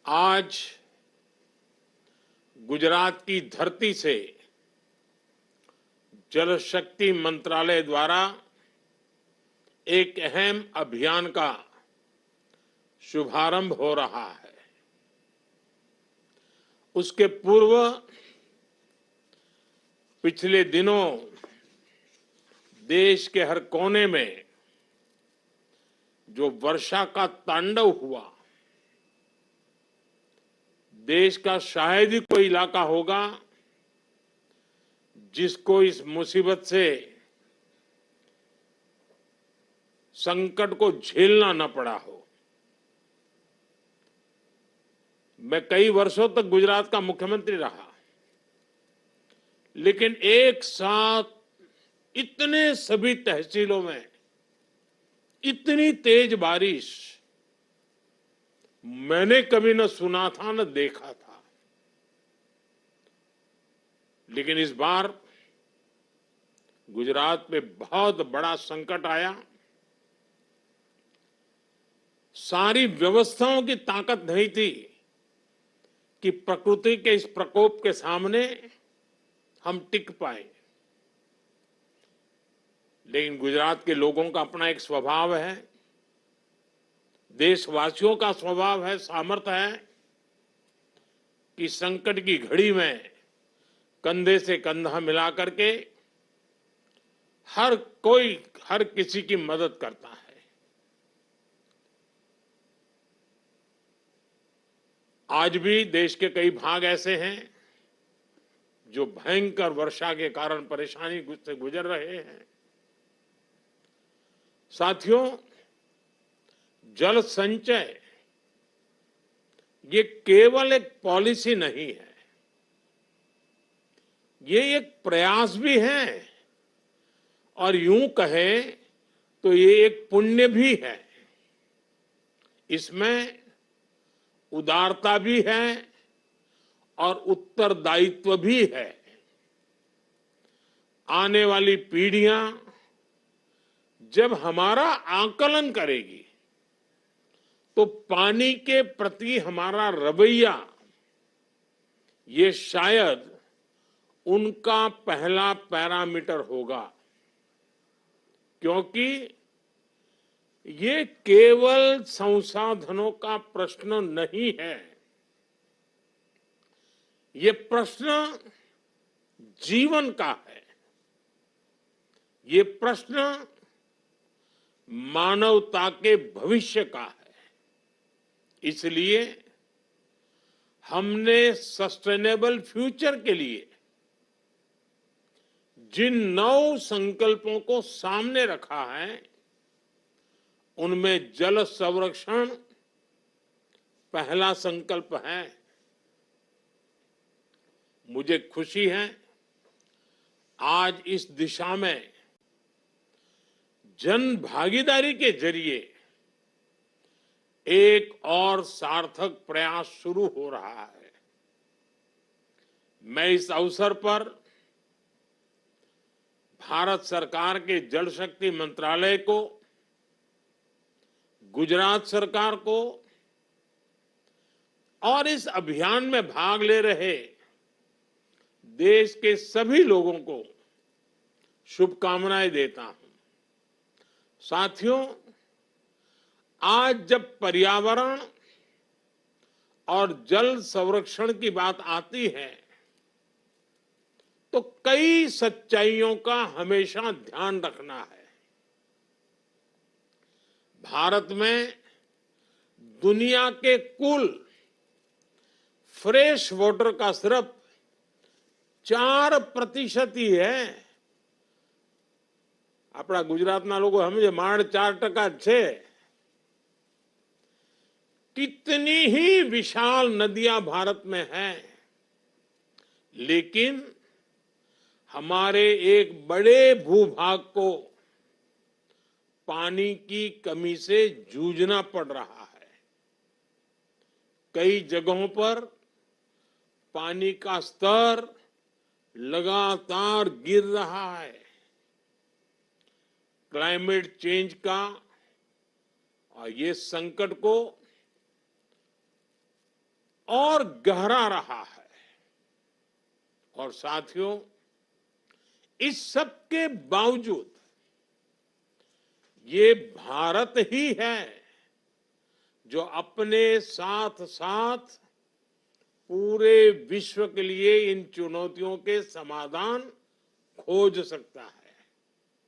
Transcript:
आज गुजरात की धरती से जल शक्ति मंत्रालय द्वारा एक अहम अभियान का शुभारंभ हो रहा है। उसके पूर्व पिछले दिनों देश के हर कोने में जो वर्षा का तांडव हुआ, देश का शायद ही कोई इलाका होगा जिसको इस मुसीबत से संकट को झेलना न पड़ा हो। मैं कई वर्षों तक गुजरात का मुख्यमंत्री रहा, लेकिन एक साथ इतने सभी तहसीलों में इतनी तेज बारिश मैंने कभी न सुना था न देखा था। लेकिन इस बार गुजरात में बहुत बड़ा संकट आया। सारी व्यवस्थाओं की ताकत नहीं थी कि प्रकृति के इस प्रकोप के सामने हम टिक पाए। लेकिन गुजरात के लोगों का अपना एक स्वभाव है, देशवासियों का स्वभाव है, सामर्थ्य है कि संकट की घड़ी में कंधे से कंधा मिला करके हर किसी की मदद करता है। आज भी देश के कई भाग ऐसे हैं जो भयंकर वर्षा के कारण परेशानी से गुजर रहे हैं। साथियों, जल संचय ये केवल एक पॉलिसी नहीं है, ये एक प्रयास भी है और यूं कहें तो ये एक पुण्य भी है। इसमें उदारता भी है और उत्तरदायित्व भी है। आने वाली पीढ़ियां जब हमारा आकलन करेगी तो पानी के प्रति हमारा रवैया ये शायद उनका पहला पैरामीटर होगा, क्योंकि ये केवल संसाधनों का प्रश्न नहीं है, ये प्रश्न जीवन का है। ये प्रश्न मानवता के भविष्य का है। इसलिए हमने सस्टेनेबल फ्यूचर के लिए जिन 9 संकल्पों को सामने रखा है, उनमें जल संरक्षण पहला संकल्प है। मुझे खुशी है आज इस दिशा में जन भागीदारी के जरिए एक और सार्थक प्रयास शुरू हो रहा है। मैं इस अवसर पर भारत सरकार के जल शक्ति मंत्रालय को, गुजरात सरकार को और इस अभियान में भाग ले रहे देश के सभी लोगों को शुभकामनाएं देता हूं। साथियों, आज जब पर्यावरण और जल संरक्षण की बात आती है तो कई सच्चाइयों का हमेशा ध्यान रखना है। भारत में दुनिया के कुल फ्रेश वाटर का सिर्फ 4% ही है। अपना गुजरातना लोगो समझे माड़ 4% छे। कितनी ही विशाल नदियां भारत में हैं, लेकिन हमारे एक बड़े भूभाग को पानी की कमी से जूझना पड़ रहा है। कई जगहों पर पानी का स्तर लगातार गिर रहा है। क्लाइमेट चेंज का और ये संकट को और गहरा रहा है। और साथियों, इस सब के बावजूद ये भारत ही है जो अपने साथ साथ पूरे विश्व के लिए इन चुनौतियों के समाधान खोज सकता है।